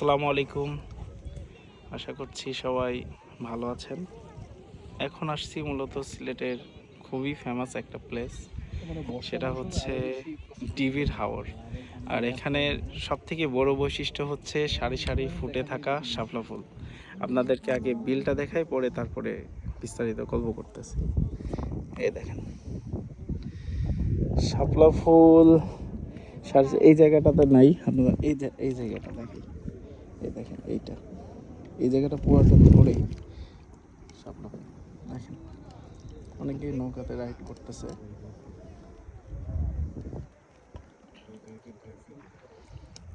আসসালামু আলাইকুম। আশা করছি সবাই ভালো আছেন। এখন আসছি মূলত সিলেটের খুবই ফেমাস একটা প্লেস, সেটা হচ্ছে ডিবির হাওর। আর এখানে সবথেকে বড় বৈশিষ্ট্য হচ্ছে সারি সারি ফুটে থাকা শাপলা ফুল। আপনাদেরকে আগে বিলটা দেখাই, পরে তারপরে বিস্তারিত গল্প করতেছি। এই দেখেন শাপলা ফুল এই জায়গাটাতে নাই, আপনারা এই জায়গাটা দেখেন, এই দেখেন এই জায়গাটা পুরোটা ধরে শাপলা ফুল দেখেন। অনেকেই নৌকাতে রাইড করতেছে।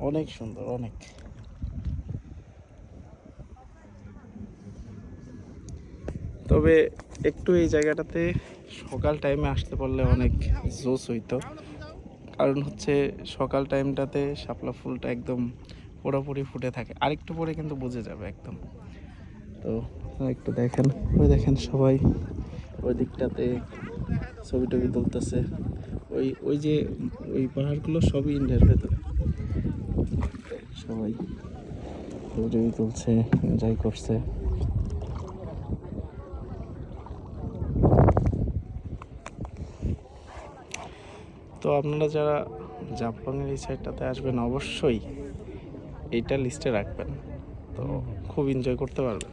অনেক সুন্দর, অনেক। তবে একটু এই জায়গাটাতে সকাল টাইমে আসতে পারলে অনেক জোস হইতো, কারণ হচ্ছে সকাল টাইমটাতে শাপলা ফুলটা একদম পুরোপুরি ফুটে থাকে। আরেকটু পরে কিন্তু বুঝে যাবে একদম। তো আপনারা একটু দেখেন, ওই দেখেন সবাই ওই দিকটাতে ছবি টবি তুলতেছে। ওই ওই যে ওই পাহাড়গুলো সবই ইন্ডিয়ার ভেতরে। সবাই ছবি টবি তুলছে, এনজয় করছে। তো আপনারা যারা জাপানের এই সাইডটাতে আসবেন অবশ্যই এইটা লিস্টে রাখবেন, তো খুব এনজয় করতে পারবেন।